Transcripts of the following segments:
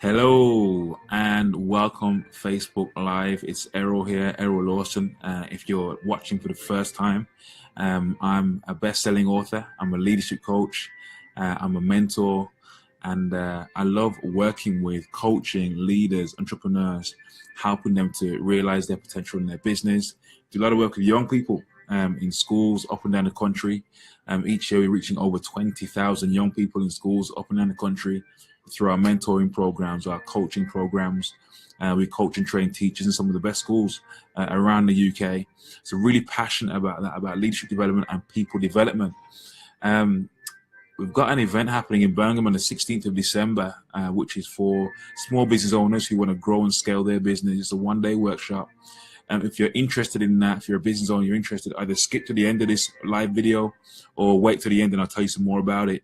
Hello and welcome Facebook Live. It's Errol here, Errol Lawson. If you're watching for the first time, I'm a best-selling author. I'm a leadership coach. I'm a mentor, and I love working with coaching leaders, entrepreneurs, helping them to realize their potential in their business. Do a lot of work with young people in schools up and down the country. Each year, we're reaching over 20,000 young people in schools up and down the country through our mentoring programs, our coaching programs. We coach and train teachers in some of the best schools around the UK. So really passionate about that, about leadership development and people development. We've got an event happening in Birmingham on the 16th of December, which is for small business owners who want to grow and scale their business. It's a one-day workshop. If you're interested in that, if you're a business owner, you're interested, either skip to the end of this live video or wait to the end and I'll tell you some more about it.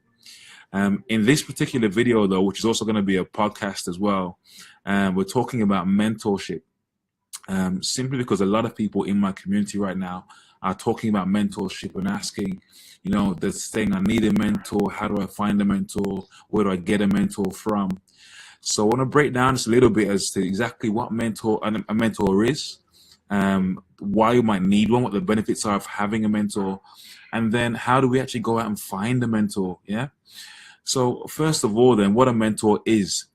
In this particular video, though, which is also going to be a podcast as well, we're talking about mentorship. Simply because a lot of people in my community right now are talking about mentorship and asking, they're saying, I need a mentor. How do I find a mentor? Where do I get a mentor from? So I want to break down just a little bit as to exactly what a mentor is, why you might need one, what the benefits are of having a mentor, and then how do we actually go out and find a mentor? Yeah. So first of all, then, what a mentor is.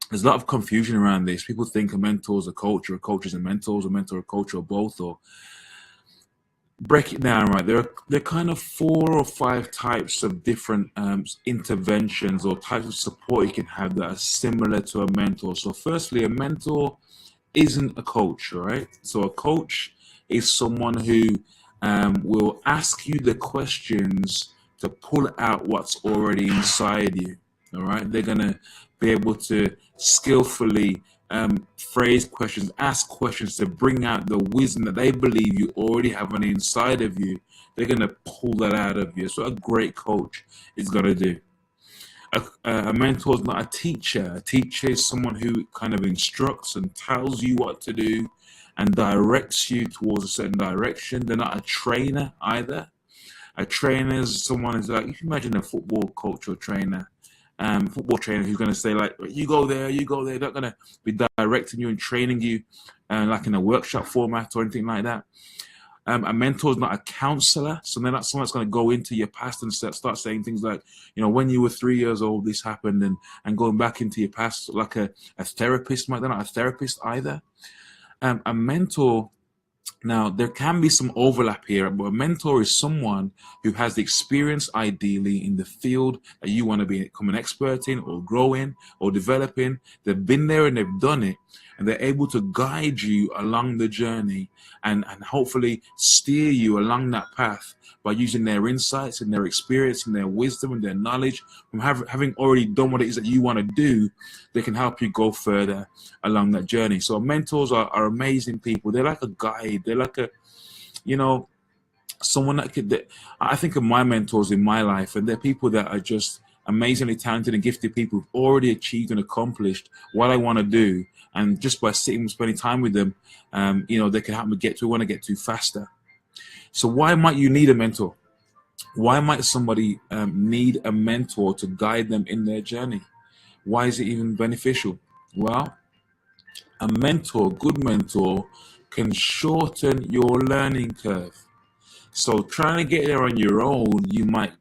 There's a lot of confusion around this. People think a mentor is a coach, or a coach is a mentor, a mentor a coach, or both. Or break it down, right? There are kind of 4 or 5 types of different interventions or types of support you can have that are similar to a mentor. So firstly, a mentor isn't a coach, right? So a coach is someone who will ask you the questions to pull out what's already inside you. All right, they're gonna be able to skillfully phrase questions, ask questions to bring out the wisdom that they believe you already have on the inside of you. They're gonna pull that out of you. That's what a great coach is gonna do. A mentor is not a teacher. A teacher is someone who kind of instructs and tells you what to do and directs you towards a certain direction. They're not a trainer either. A trainer is someone who's like, you can imagine a football coach or trainer, who's going to say like, you go there, you go there. They're not going to be directing you and training you like in a workshop format or anything like that. A mentor is not a counselor, so they're not someone that's going to go into your past and start saying things like, when you were 3 years old, this happened, and going back into your past like a therapist. They're not a therapist either. A mentor, now there can be some overlap here, but a mentor is someone who has the experience ideally in the field that you want to become an expert in or grow in or develop in. They've been there and they've done it, and they're able to guide you along the journey and hopefully steer you along that path by using their insights and their experience and their wisdom and their knowledge from having already done what it is that you want to do. They can help you go further along that journey. So mentors are amazing people. They're like a guide. They're like someone that I think of my mentors in my life, and they're people that are just amazingly talented and gifted people who've already achieved and accomplished what I want to do. And just by spending time with them, they can help me get to where I want to get to faster. So why might you need a mentor? Why might somebody need a mentor to guide them in their journey? Why is it even beneficial? Well, a good mentor can shorten your learning curve. So trying to get there on your own, you might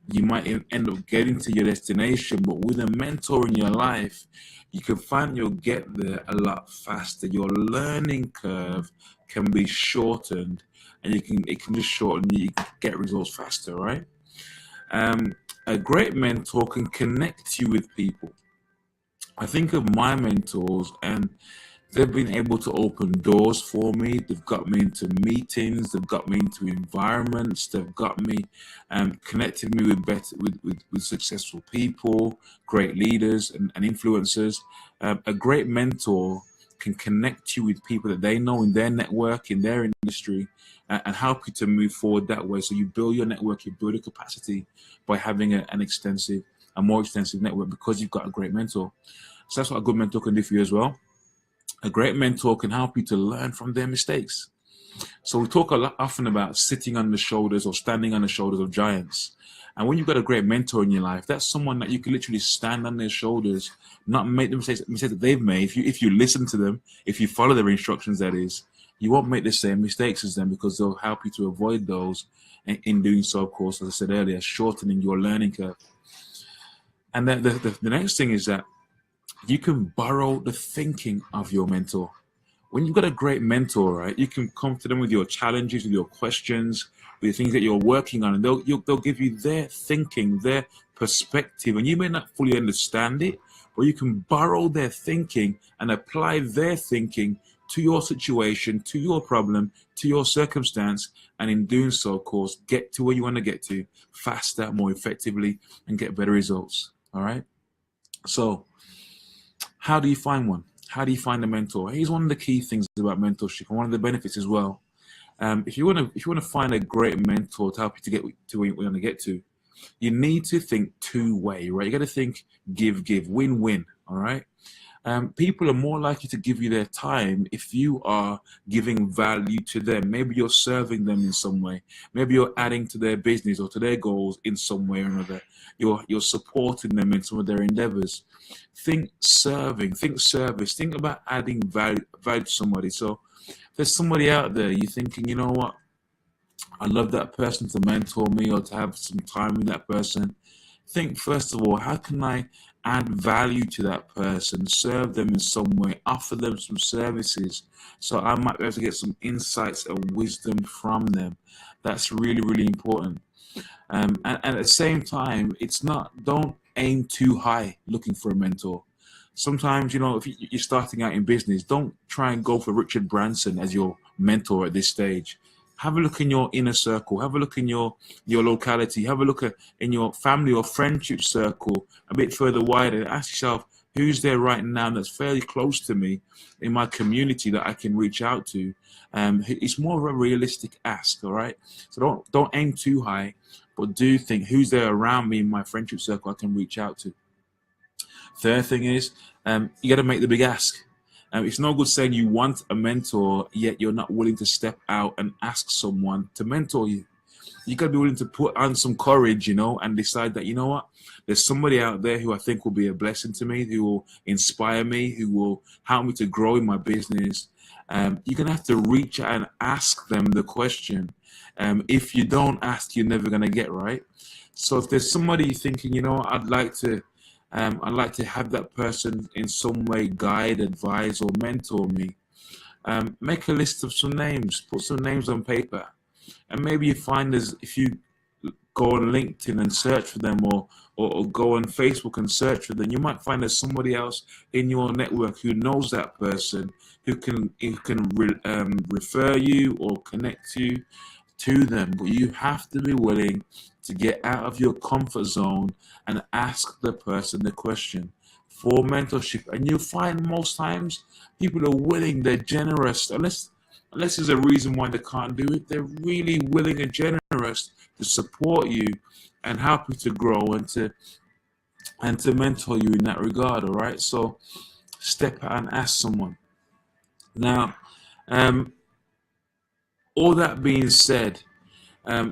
end up getting to your destination, but with a mentor in your life, you can find you'll get there a lot faster. Your learning curve can be shortened, and it can just shorten. You can get results faster, right? A great mentor can connect you with people. I think of my mentors, and they've been able to open doors for me. They've got me into meetings. They've got me into environments. They've got me connected me with successful people, great leaders and influencers. A great mentor can connect you with people that they know in their network, in their industry, and help you to move forward that way. So you build your network, you build a capacity by having a more extensive network because you've got a great mentor. So that's what a good mentor can do for you as well. A great mentor can help you to learn from their mistakes. So we talk often about sitting on the shoulders or standing on the shoulders of giants. And when you've got a great mentor in your life, that's someone that you can literally stand on their shoulders, not make the mistakes that they've made. If you listen to them, if you follow their instructions, that is, you won't make the same mistakes as them, because they'll help you to avoid those. And in doing so, of course, as I said earlier, shortening your learning curve. And then the next thing is that you can borrow the thinking of your mentor. When you've got a great mentor, right, you can come to them with your challenges, with your questions, with the things that you're working on, and they'll give you their thinking, their perspective, and you may not fully understand it, but you can borrow their thinking and apply their thinking to your situation, to your problem, to your circumstance, and in doing so, of course, get to where you want to get to faster, more effectively, and get better results. All right. So how do you find one? How do you find a mentor? Here's one of the key things about mentorship, and one of the benefits as well. If you want to find a great mentor to help you to get to where you want to get to, you need to think two-way, right? You got to think give, win-win. All right. People are more likely to give you their time if you are giving value to them. Maybe you're serving them in some way. Maybe you're adding to their business or to their goals in some way or another. You're supporting them in some of their endeavors. Think serving, think service, think about adding value to somebody. So there's somebody out there, you're thinking, you know what? I'd love that person to mentor me or to have some time with that person. Think, first of all, how can I add value to that person, serve them in some way, offer them some services, so I might be able to get some insights and wisdom from them. That's really, really important. And at the same time, don't aim too high looking for a mentor. Sometimes, if you're starting out in business, don't try and go for Richard Branson as your mentor at this stage. Have a look in your inner circle. Have a look in your locality. Have a look in your family or friendship circle a bit further wider. Ask yourself, who's there right now that's fairly close to me in my community that I can reach out to? It's more of a realistic ask, all right? So don't aim too high, but do think, who's there around me in my friendship circle I can reach out to? Third thing is, you got to make the big ask. It's no good saying you want a mentor, yet you're not willing to step out and ask someone to mentor you. You got to be willing to put on some courage, and decide that, you know what, there's somebody out there who I think will be a blessing to me, who will inspire me, who will help me to grow in my business. You're going to have to reach out and ask them the question. If you don't ask, you're never going to get right. So if there's somebody thinking, I'd like to have that person in some way guide, advise, or mentor me, make a list of some names, put some names on paper, and maybe you find if you go on LinkedIn and search for them, or go on Facebook and search for them, you might find there's somebody else in your network who knows that person, who can refer you or connect you to them. But you have to be willing to get out of your comfort zone and ask the person the question for mentorship. And you'll find most times people are willing, they're generous, unless there's a reason why they can't do it. They're really willing and generous to support you and help you to grow and to mentor you in that regard. All right, so step out and ask someone. Now, all that being said,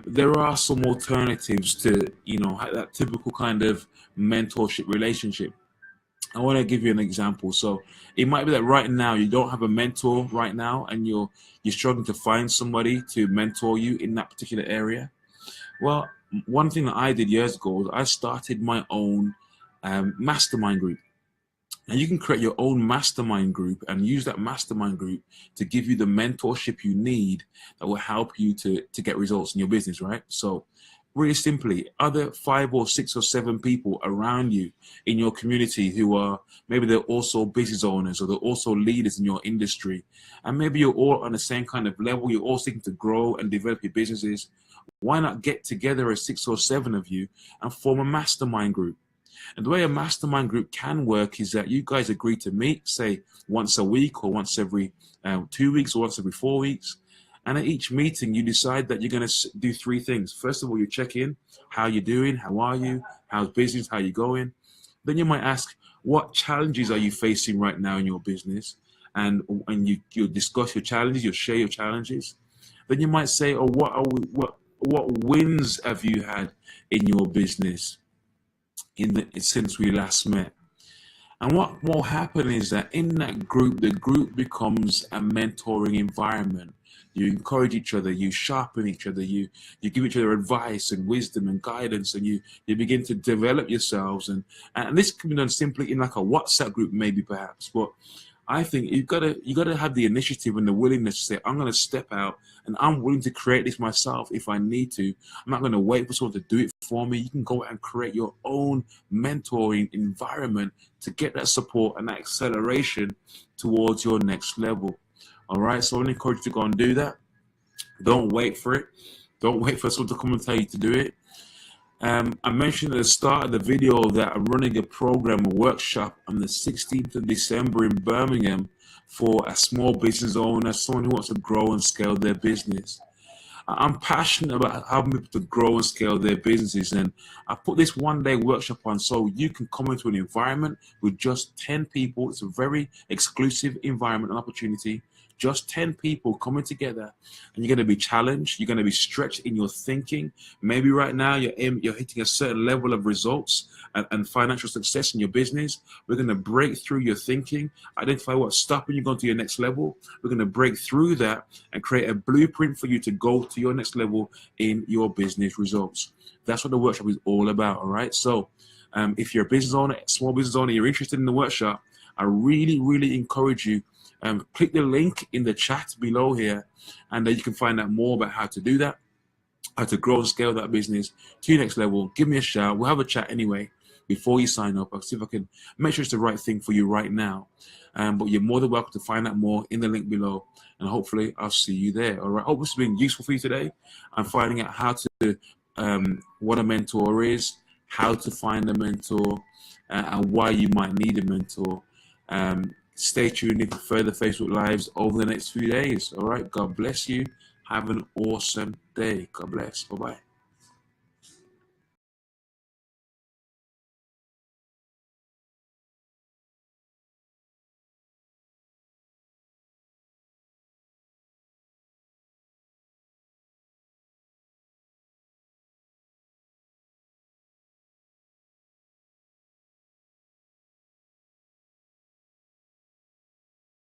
there are some alternatives to that typical kind of mentorship relationship. I want to give you an example. So it might be that right now you don't have a mentor right now, and you're struggling to find somebody to mentor you in that particular area. Well, one thing that I did years ago was I started my own mastermind group. And you can create your own mastermind group and use that mastermind group to give you the mentorship you need that will help you to get results in your business, right? So really simply, other 5 or 6 or 7 people around you in your community who are, maybe they're also business owners, or they're also leaders in your industry. And maybe you're all on the same kind of level. You're all seeking to grow and develop your businesses. Why not get together as 6 or 7 of you and form a mastermind group? And the way a mastermind group can work is that you guys agree to meet, say, once a week, or once every 2 weeks, or once every 4 weeks. And at each meeting, you decide that you're going to do 3 things. First of all, you check in. How you doing? How are you? How's business? How you going? Then you might ask, what challenges are you facing right now in your business? And you discuss your challenges. You share your challenges. Then you might say, what what wins have you had in your business since we last met? And what will happen is that in that group, the group becomes a mentoring environment. You encourage each other, you sharpen each other, you give each other advice and wisdom and guidance, and you begin to develop yourselves. And this can be done simply in like a WhatsApp group, maybe perhaps. But I think you gotta have the initiative and the willingness to say, I'm gonna step out and I'm willing to create this myself if I need to. I'm not gonna wait for someone to do it for me. You can go out and create your own mentoring environment to get that support and that acceleration towards your next level. All right, so I want to encourage you to go and do that. Don't wait for it. Don't wait for someone to come and tell you to do it. I mentioned at the start of the video that I'm running a program, a workshop on the 16th of December in Birmingham for a small business owner, someone who wants to grow and scale their business. I'm passionate about helping people to grow and scale their businesses, and I put this one-day workshop on so you can come into an environment with just 10 people. It's a very exclusive environment and opportunity. Just 10 people coming together, and you're going to be challenged. You're going to be stretched in your thinking. Maybe right now you're hitting a certain level of results and financial success in your business. We're going to break through your thinking, identify what's stopping you going to your next level. We're going to break through that and create a blueprint for you to go to your next level in your business results. That's what the workshop is all about. All right. So if you're a business owner, small business owner, you're interested in the workshop, I really, really encourage you. Click the link in the chat below here, and you can find out more about how to do that, how to grow and scale that business to your next level. Give me a shout. We'll have a chat anyway before you sign up. I'll see if I can make sure it's the right thing for you right now. But you're more than welcome to find out more in the link below, and hopefully I'll see you there. All right. Hope this has been useful for you today. I'm finding out how to what a mentor is, how to find a mentor, and why you might need a mentor. Stay tuned in for further Facebook Lives over the next few days. All right. God bless you. Have an awesome day. God bless. Bye-bye.